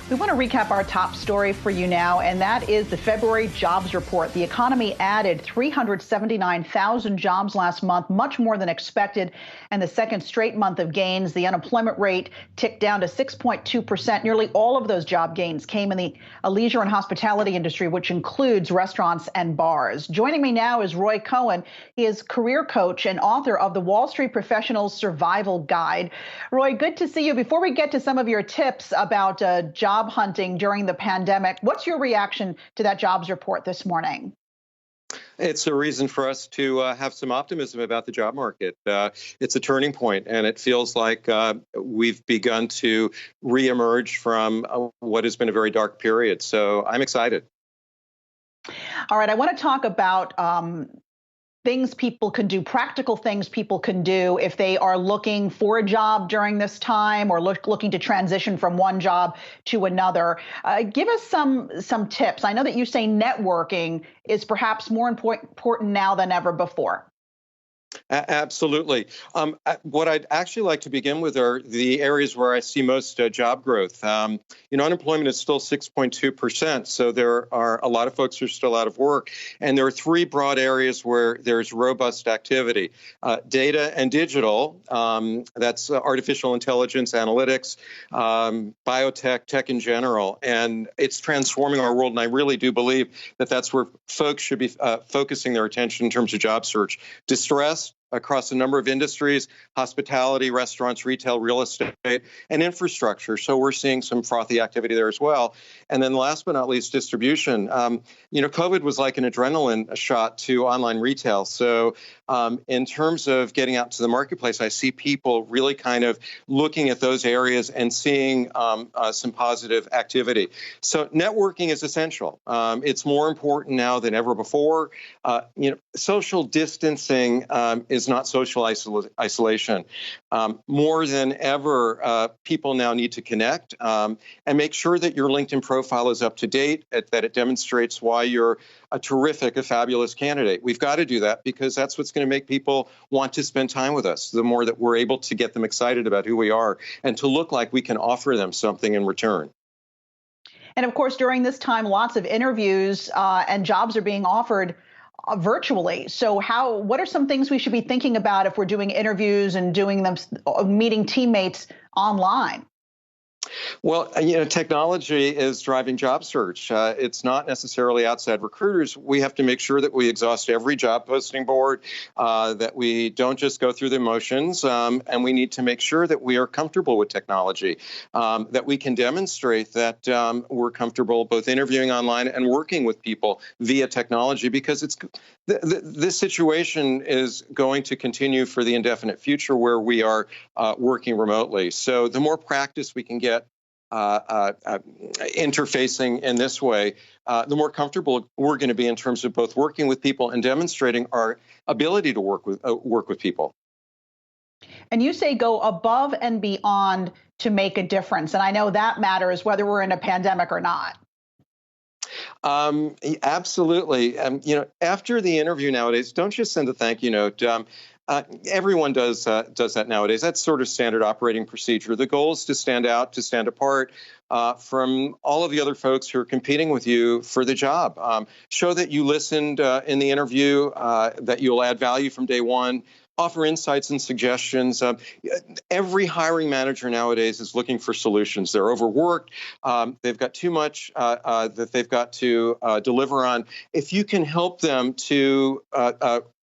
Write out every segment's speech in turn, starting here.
We want to recap our top story for you now, and that is the February jobs report. The economy added 379,000 jobs last month, much more than expected, and the second straight month of gains. The unemployment rate ticked down to 6.2%. Nearly all of those job gains came in the leisure and hospitality industry, which includes restaurants and bars. Joining me now is Roy Cohen. He is career coach and author of the Wall Street Professional's Survival Guide. Roy, good to see you. Before we get to some of your tips about job hunting during the pandemic, what's your reaction to that jobs report this morning? It's a reason for us to have some optimism about the job market. It's a turning point, and it feels like we've begun to reemerge from what has been a very dark period. So I'm excited. All right, I want to talk about things people can do, practical things people can do if they are looking for a job during this time or looking to transition from one job to another. Give us some tips. I know that you say networking is perhaps more important now than ever before. Absolutely. What I'd actually like to begin with are the areas where I see most job growth. Unemployment is still 6.2%, so there are a lot of folks who are still out of work. And there are three broad areas where there's robust activity. Data and digital, that's artificial intelligence, analytics, biotech, tech in general. And it's transforming our world, and I really do believe that that's where folks should be focusing their attention in terms of job search. Distress across a number of industries: hospitality, restaurants, retail, real estate, and infrastructure. So we're seeing some frothy activity there as well. And then last but not least, distribution. COVID was like an adrenaline shot to online retail. So in terms of getting out to the marketplace, I see people really kind of looking at those areas and seeing some positive activity. So networking is essential. It's more important now than ever before. Social distancing is not social isolation. More than ever, people now need to connect and make sure that your LinkedIn profile is up to date, that it demonstrates why you're a fabulous candidate. We've got to do that because that's what's going to make people want to spend time with us. The more that we're able to get them excited about who we are and to look like we can offer them something in return. And of course, during this time, lots of interviews and jobs are being offered virtually. So what are some things we should be thinking about if we're doing interviews and doing them, meeting teammates online? Well, technology is driving job search. It's not necessarily outside recruiters. We have to make sure that we exhaust every job posting board, that we don't just go through the motions, and we need to make sure that we are comfortable with technology, that we can demonstrate that we're comfortable both interviewing online and working with people via technology, because this situation is going to continue for the indefinite future where we are working remotely. So the more practice we can get interfacing in this way, the more comfortable we're going to be in terms of both working with people and demonstrating our ability to work with people. And you say go above and beyond to make a difference. And I know that matters whether we're in a pandemic or not. Absolutely. After the interview nowadays, don't just send a thank you note. Everyone does that nowadays. That's sort of standard operating procedure. The goal is to stand out, to stand apart from all of the other folks who are competing with you for the job. Show that you listened in the interview, that you'll add value from day one. Offer insights and suggestions. Every hiring manager nowadays is looking for solutions. They're overworked. They've got too much that they've got to deliver on. If you can help them to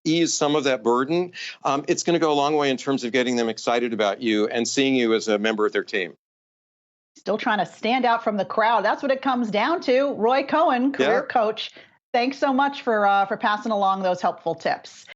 ease some of that burden, it's going to go a long way in terms of getting them excited about you and seeing you as a member of their team. Still trying to stand out from the crowd. That's what it comes down to. Roy Cohen, career coach. Thanks so much for passing along those helpful tips.